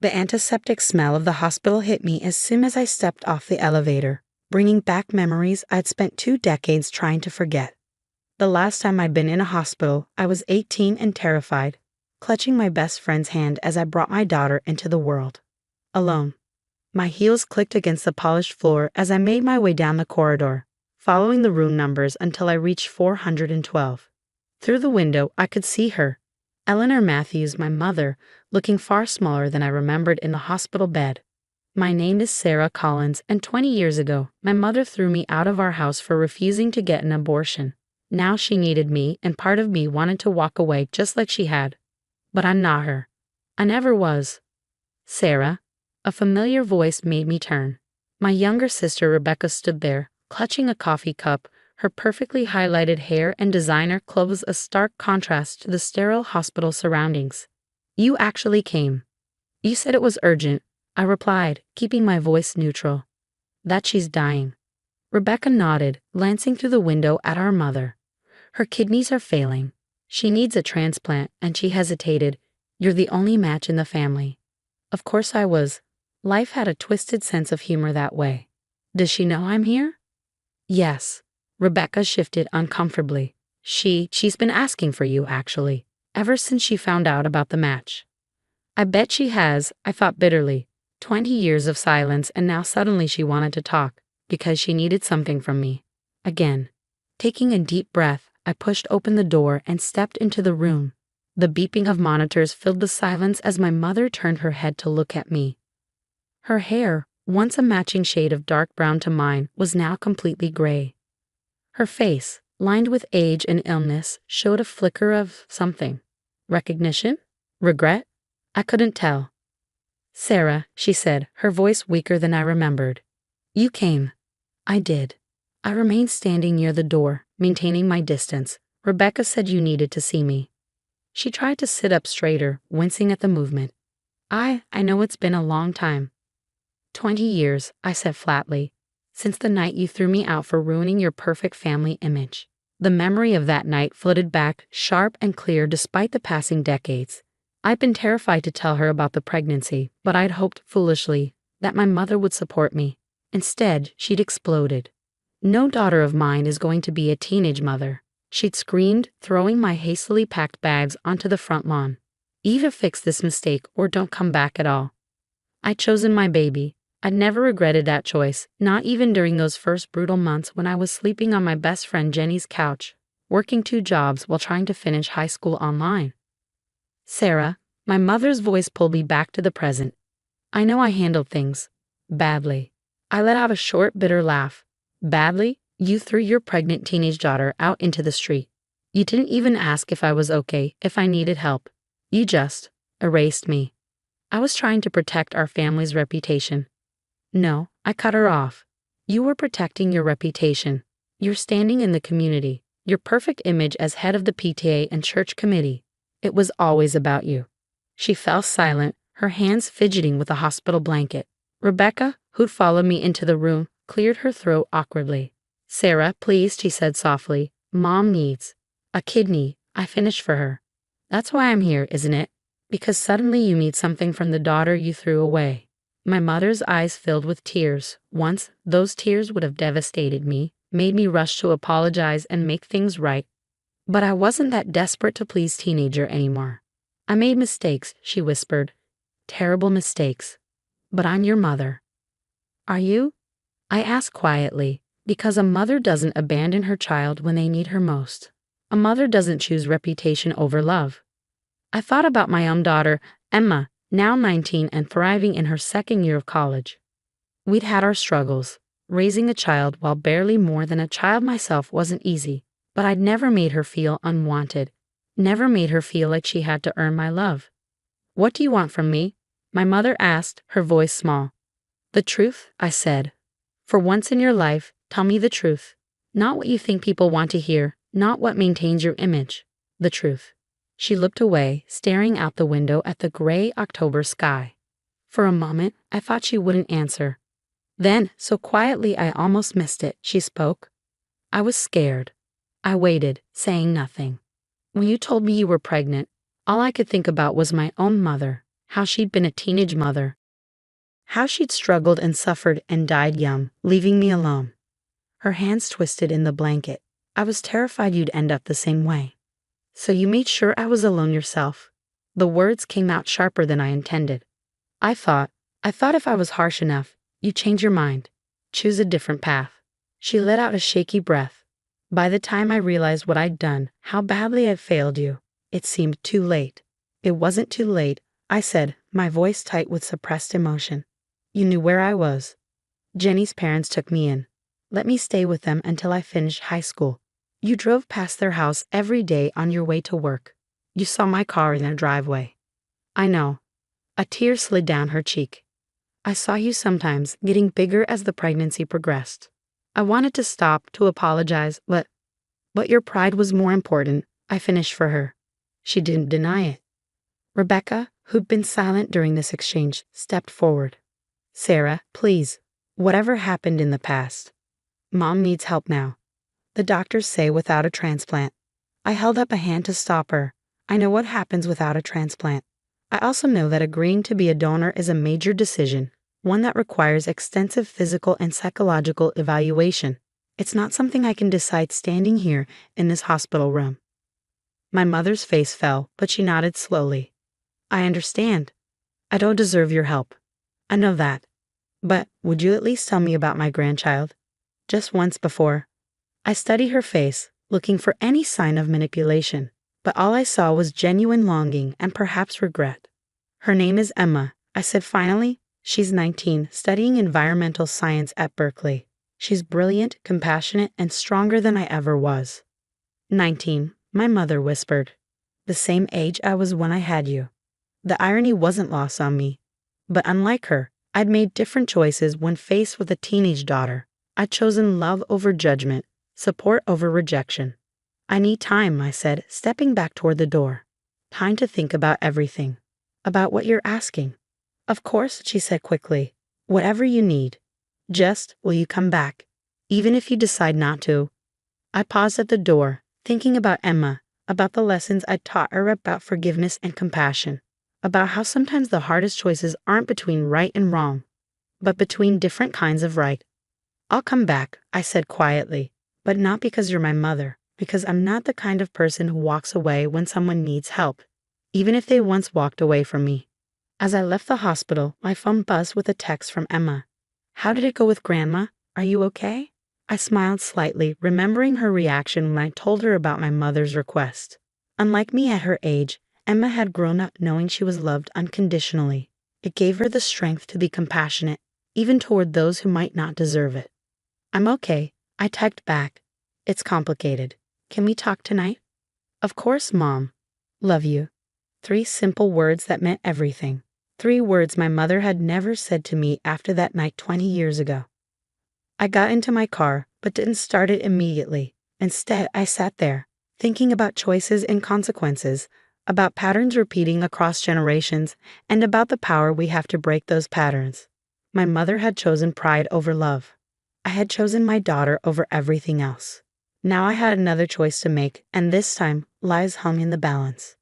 The antiseptic smell of the hospital hit me as soon as I stepped off the elevator, bringing back memories I'd spent 2 decades trying to forget. The last time I'd been in a hospital, I was 18 and terrified, clutching my best friend's hand as I brought my daughter into the world. Alone. My heels clicked against the polished floor as I made my way down the corridor, following the room numbers until I reached 412. Through the window, I could see her, Eleanor Matthews, my mother, looking far smaller than I remembered in the hospital bed. My name is Sarah Collins, and 20 years ago, my mother threw me out of our house for refusing to get an abortion. Now she needed me, and part of me wanted to walk away just like she had. But I'm not her. I never was. Sarah. A familiar voice made me turn. My younger sister Rebecca stood there, clutching a coffee cup, her perfectly highlighted hair and designer clothes a stark contrast to the sterile hospital surroundings. You actually came. You said it was urgent, I replied, keeping my voice neutral. That she's dying. Rebecca nodded, glancing through the window at our mother. Her kidneys are failing. She needs a transplant, and she hesitated. You're the only match in the family. Of course I was. Life had a twisted sense of humor that way. Does she know I'm here? Yes. Rebecca shifted uncomfortably. She's been asking for you, actually, ever since she found out about the match. I bet she has, I thought bitterly. 20 years of silence, and now suddenly she wanted to talk, because she needed something from me. Again. Taking a deep breath, I pushed open the door and stepped into the room. The beeping of monitors filled the silence as my mother turned her head to look at me. Her hair, once a matching shade of dark brown to mine, was now completely gray. Her face, lined with age and illness, showed a flicker of something. Recognition? Regret? I couldn't tell. Sarah, she said, her voice weaker than I remembered. You came. I did. I remained standing near the door, maintaining my distance. Rebecca said you needed to see me. She tried to sit up straighter, wincing at the movement. I know it's been a long time. 20 years, I said flatly, since the night you threw me out for ruining your perfect family image. The memory of that night floated back, sharp and clear despite the passing decades. I'd been terrified to tell her about the pregnancy, but I'd hoped, foolishly, that my mother would support me. Instead, she'd exploded. No daughter of mine is going to be a teenage mother, she'd screamed, throwing my hastily packed bags onto the front lawn. Either fix this mistake or don't come back at all. I'd chosen my baby. I'd never regretted that choice, not even during those first brutal months when I was sleeping on my best friend Jenny's couch, working 2 jobs while trying to finish high school online. Sarah, my mother's voice pulled me back to the present. I know I handled things badly. I let out a short, bitter laugh. Badly? You threw your pregnant teenage daughter out into the street. You didn't even ask if I was okay, if I needed help. You just erased me. I was trying to protect our family's reputation. No, I cut her off. You were protecting your reputation. Your standing in the community. Your perfect image as head of the PTA and church committee. It was always about you. She fell silent, her hands fidgeting with a hospital blanket. Rebecca, who'd followed me into the room, cleared her throat awkwardly. Sarah, please, she said softly. Mom needs a kidney. I finished for her. That's why I'm here, isn't it? Because suddenly you need something from the daughter you threw away. My mother's eyes filled with tears. Once, those tears would have devastated me, made me rush to apologize and make things right. But I wasn't that desperate to please teenager anymore. I made mistakes, she whispered. Terrible mistakes. But I'm your mother. Are you? I asked quietly, because a mother doesn't abandon her child when they need her most. A mother doesn't choose reputation over love. I thought about my own daughter, Emma, now 19 and thriving in her 2nd year of college. We'd had our struggles. Raising a child while barely more than a child myself wasn't easy, but I'd never made her feel unwanted, never made her feel like she had to earn my love. What do you want from me? My mother asked, her voice small. The truth, I said. For once in your life, tell me the truth. Not what you think people want to hear, not what maintains your image. The truth. She looked away, staring out the window at the gray October sky. For a moment, I thought she wouldn't answer. Then, so quietly I almost missed it, she spoke. I was scared. I waited, saying nothing. When you told me you were pregnant, all I could think about was my own mother, how she'd been a teenage mother, how she'd struggled and suffered and died young, leaving me alone. Her hands twisted in the blanket. I was terrified you'd end up the same way. So you made sure I was alone yourself. The words came out sharper than I intended. I thought if I was harsh enough, you'd change your mind. Choose a different path. She let out a shaky breath. By the time I realized what I'd done, how badly I'd failed you, it seemed too late. It wasn't too late, I said, my voice tight with suppressed emotion. You knew where I was. Jenny's parents took me in. Let me stay with them until I finished high school. You drove past their house every day on your way to work. You saw my car in their driveway. I know. A tear slid down her cheek. I saw you sometimes, getting bigger as the pregnancy progressed. I wanted to stop, to apologize, but your pride was more important, I finished for her. She didn't deny it. Rebecca, who'd been silent during this exchange, stepped forward. Sarah, please. Whatever happened in the past. Mom needs help now. The doctors say without a transplant. I held up a hand to stop her. I know what happens without a transplant. I also know that agreeing to be a donor is a major decision, one that requires extensive physical and psychological evaluation. It's not something I can decide standing here in this hospital room. My mother's face fell, but she nodded slowly. I understand. I don't deserve your help. I know that. But would you at least tell me about my grandchild? Just once before. I studied her face, looking for any sign of manipulation, but all I saw was genuine longing and perhaps regret. Her name is Emma, I said finally. She's 19, studying environmental science at Berkeley. She's brilliant, compassionate, and stronger than I ever was. 19, my mother whispered. The same age I was when I had you. The irony wasn't lost on me. But unlike her, I'd made different choices when faced with a teenage daughter. I'd chosen love over judgment, support over rejection. I need time, I said, stepping back toward the door. Time to think about everything. About what you're asking. Of course, she said quickly. Whatever you need. Just, will you come back? Even if you decide not to. I paused at the door, thinking about Emma, about the lessons I'd taught her about forgiveness and compassion, about how sometimes the hardest choices aren't between right and wrong, but between different kinds of right. I'll come back, I said quietly, but not because you're my mother, because I'm not the kind of person who walks away when someone needs help, even if they once walked away from me. As I left the hospital, my phone buzzed with a text from Emma. How did it go with Grandma? Are you okay? I smiled slightly, remembering her reaction when I told her about my mother's request. Unlike me at her age, Emma had grown up knowing she was loved unconditionally. It gave her the strength to be compassionate, even toward those who might not deserve it. I'm okay, I typed back. It's complicated. Can we talk tonight? Of course, Mom. Love you. 3 simple words that meant everything. 3 words my mother had never said to me after that night 20 years ago. I got into my car, but didn't start it immediately. Instead, I sat there, thinking about choices and consequences, about patterns repeating across generations, and about the power we have to break those patterns. My mother had chosen pride over love. I had chosen my daughter over everything else. Now I had another choice to make, and this time, lives hung in the balance.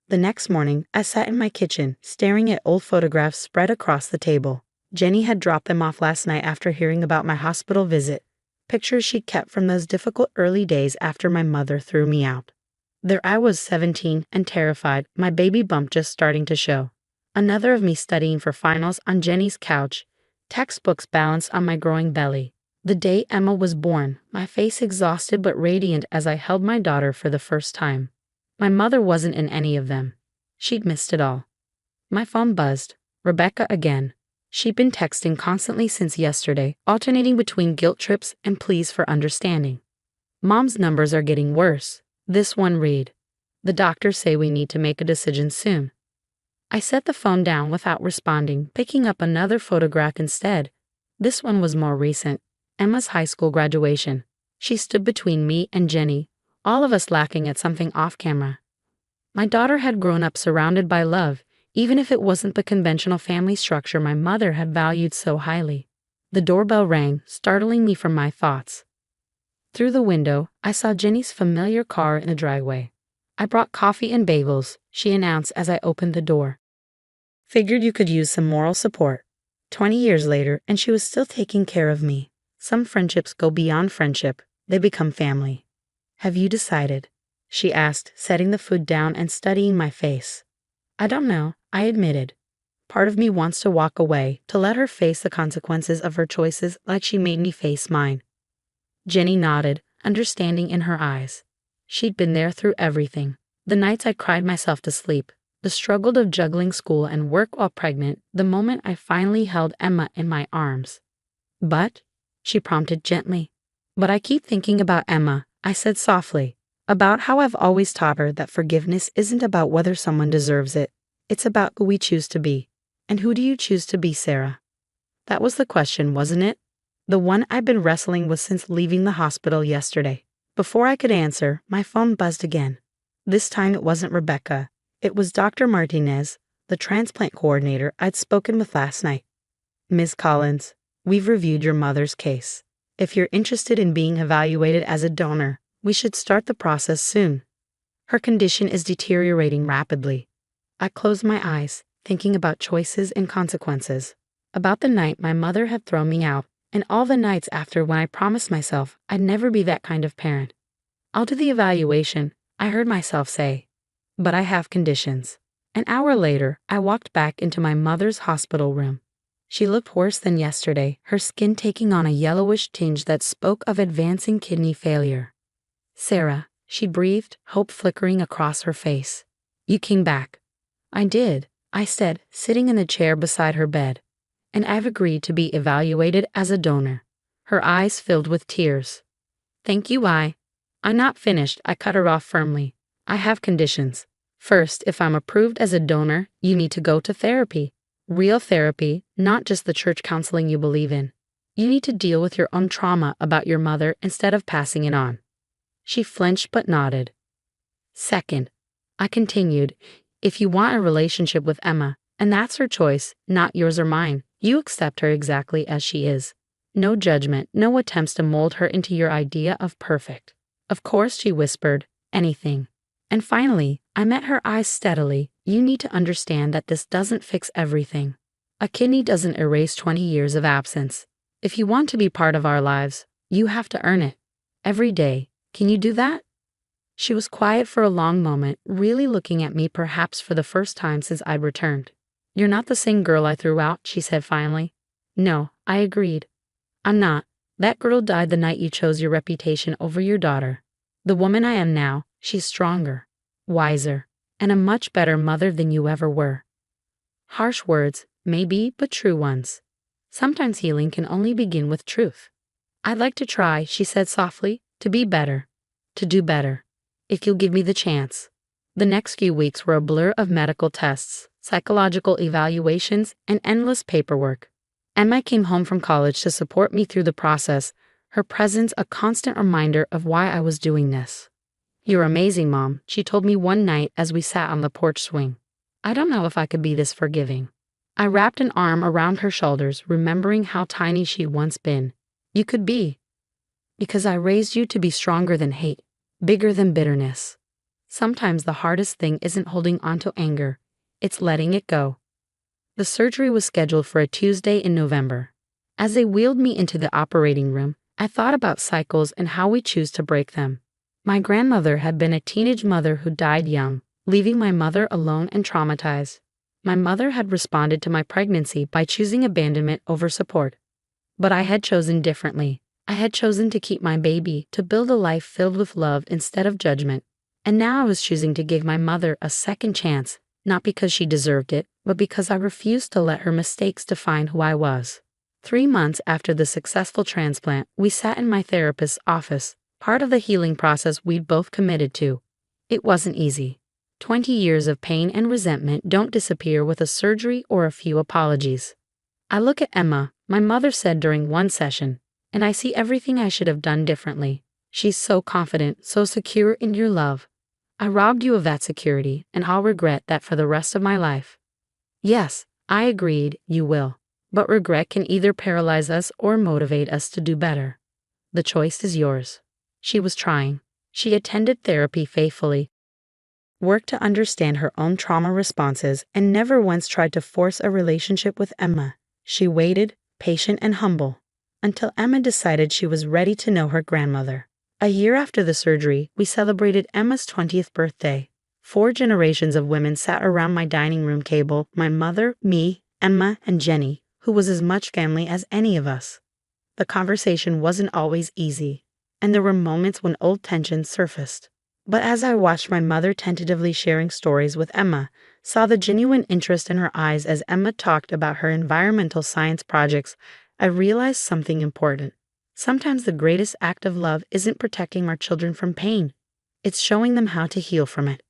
The next morning, I sat in my kitchen, staring at old photographs spread across the table. Jenny had dropped them off last night after hearing about my hospital visit, pictures she'd kept from those difficult early days after my mother threw me out. There I was, 17, and terrified, my baby bump just starting to show. Another of me studying for finals on Jenny's couch, textbooks balanced on my growing belly. The day Emma was born, my face exhausted but radiant as I held my daughter for the first time. My mother wasn't in any of them. She'd missed it all. My phone buzzed. Rebecca again. She'd been texting constantly since yesterday, alternating between guilt trips and pleas for understanding. Mom's numbers are getting worse. This one read. The doctors say we need to make a decision soon. I set the phone down without responding, picking up another photograph instead. This one was more recent. Emma's high school graduation. She stood between me and Jenny, all of us laughing at something off camera. My daughter had grown up surrounded by love, even if it wasn't the conventional family structure my mother had valued so highly. The doorbell rang, startling me from my thoughts. Through the window, I saw Jenny's familiar car in the driveway. I brought coffee and bagels, she announced as I opened the door. Figured you could use some moral support. 20 years later, and she was still taking care of me. Some friendships go beyond friendship, they become family. Have you decided? She asked, setting the food down and studying my face. I don't know, I admitted. Part of me wants to walk away, to let her face the consequences of her choices like she made me face mine. Jenny nodded, understanding in her eyes. She'd been there through everything. The nights I cried myself to sleep, the struggle of juggling school and work while pregnant, the moment I finally held Emma in my arms. But, she prompted gently. But I keep thinking about Emma, I said softly, about how I've always taught her that forgiveness isn't about whether someone deserves it, it's about who we choose to be. And who do you choose to be, Sarah? That was the question, wasn't it? The one I've been wrestling with since leaving the hospital yesterday. Before I could answer, my phone buzzed again. This time it wasn't Rebecca. It was Dr. Martinez, the transplant coordinator I'd spoken with last night. Ms. Collins, we've reviewed your mother's case. If you're interested in being evaluated as a donor, we should start the process soon. Her condition is deteriorating rapidly. I closed my eyes, thinking about choices and consequences. About the night my mother had thrown me out, and all the nights after when I promised myself I'd never be that kind of parent. I'll do the evaluation, I heard myself say. But I have conditions. An hour later, I walked back into my mother's hospital room. She looked worse than yesterday, her skin taking on a yellowish tinge that spoke of advancing kidney failure. Sarah, she breathed, hope flickering across her face. You came back. I did, I said, sitting in the chair beside her bed. And I've agreed to be evaluated as a donor. Her eyes filled with tears. Thank you, I'm not finished, I cut her off firmly. I have conditions. First, if I'm approved as a donor, you need to go to therapy. Real therapy, not just the church counseling you believe in. You need to deal with your own trauma about your mother instead of passing it on. She flinched but nodded. Second, I continued, if you want a relationship with Emma, and that's her choice, not yours or mine, you accept her exactly as she is. No judgment, no attempts to mold her into your idea of perfect. Of course, she whispered, anything. And finally, I met her eyes steadily. You need to understand that this doesn't fix everything. A kidney doesn't erase 20 years of absence. If you want to be part of our lives, you have to earn it. Every day. Can you do that? She was quiet for a long moment, really looking at me perhaps for the first time since I'd returned. You're not the same girl I threw out, she said finally. No, I agreed. I'm not. That girl died the night you chose your reputation over your daughter. The woman I am now, she's stronger, wiser, and a much better mother than you ever were. Harsh words, maybe, but true ones. Sometimes healing can only begin with truth. I'd like to try, she said softly, to be better, to do better, if you'll give me the chance. The next few weeks were a blur of medical tests, psychological evaluations, and endless paperwork. Emma came home from college to support me through the process, her presence a constant reminder of why I was doing this. You're amazing, Mom, she told me one night as we sat on the porch swing. I don't know if I could be this forgiving. I wrapped an arm around her shoulders, remembering how tiny she'd once been. You could be. Because I raised you to be stronger than hate, bigger than bitterness. Sometimes the hardest thing isn't holding on to anger, it's letting it go. The surgery was scheduled for a Tuesday in November. As they wheeled me into the operating room, I thought about cycles and how we choose to break them. My grandmother had been a teenage mother who died young, leaving my mother alone and traumatized. My mother had responded to my pregnancy by choosing abandonment over support. But I had chosen differently. I had chosen to keep my baby, to build a life filled with love instead of judgment. And now I was choosing to give my mother a second chance, not because she deserved it, but because I refused to let her mistakes define who I was. 3 months after the successful transplant, we sat in my therapist's office, part of the healing process we'd both committed to. It wasn't easy. 20 years of pain and resentment don't disappear with a surgery or a few apologies. I look at Emma, my mother said during one session, and I see everything I should have done differently. She's so confident, so secure in your love. I robbed you of that security, and I'll regret that for the rest of my life. Yes, I agreed, you will. But regret can either paralyze us or motivate us to do better. The choice is yours. She was trying. She attended therapy faithfully. worked to understand her own trauma responses, and never once tried to force a relationship with Emma. She waited, patient and humble, until Emma decided she was ready to know her grandmother. A year after the surgery, we celebrated Emma's 20th birthday. 4 generations of women sat around my dining room table: my mother, me, Emma, and Jenny, who was as much family as any of us. The conversation wasn't always easy, and there were moments when old tensions surfaced. But as I watched my mother tentatively sharing stories with Emma, saw the genuine interest in her eyes as Emma talked about her environmental science projects, I realized something important. Sometimes the greatest act of love isn't protecting our children from pain. It's showing them how to heal from it.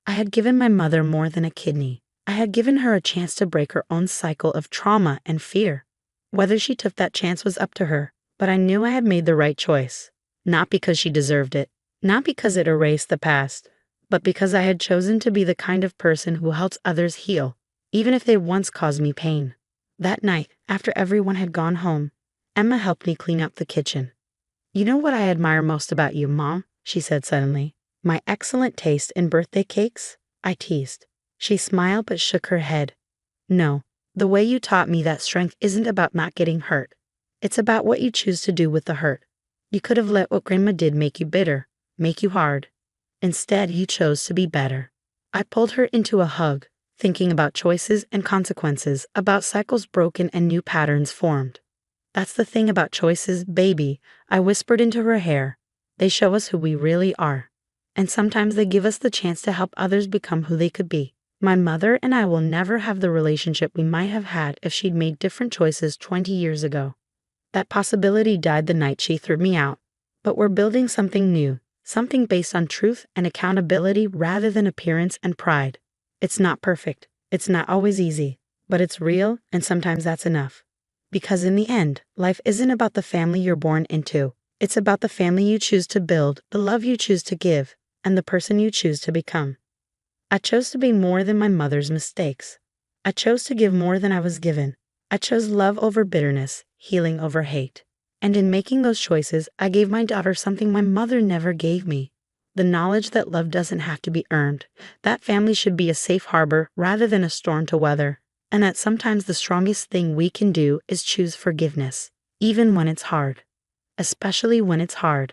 I had given my mother more than a kidney. I had given her a chance to break her own cycle of trauma and fear. Whether she took that chance was up to her, but I knew I had made the right choice. Not because she deserved it, not because it erased the past, but because I had chosen to be the kind of person who helps others heal, even if they once caused me pain. That night, after everyone had gone home, Emma helped me clean up the kitchen. "You know what I admire most about you, Mom?" she said suddenly. "My excellent taste in birthday cakes?" I teased. She smiled but shook her head. "No, the way you taught me that strength isn't about not getting hurt. It's about what you choose to do with the hurt. You could have let what Grandma did make you bitter, make you hard. Instead, you chose to be better." I pulled her into a hug, thinking about choices and consequences, about cycles broken and new patterns formed. "That's the thing about choices, baby," I whispered into her hair. "They show us who we really are. And sometimes they give us the chance to help others become who they could be." My mother and I will never have the relationship we might have had if she'd made different choices 20 years ago. That possibility died the night she threw me out. But we're building something new, something based on truth and accountability rather than appearance and pride. It's not perfect. It's not always easy. But it's real, and sometimes that's enough. Because in the end, life isn't about the family you're born into. It's about the family you choose to build, the love you choose to give, and the person you choose to become. I chose to be more than my mother's mistakes. I chose to give more than I was given. I chose love over bitterness, healing over hate. And in making those choices, I gave my daughter something my mother never gave me: the knowledge that love doesn't have to be earned, that family should be a safe harbor rather than a storm to weather, and that sometimes the strongest thing we can do is choose forgiveness, even when it's hard. Especially when it's hard.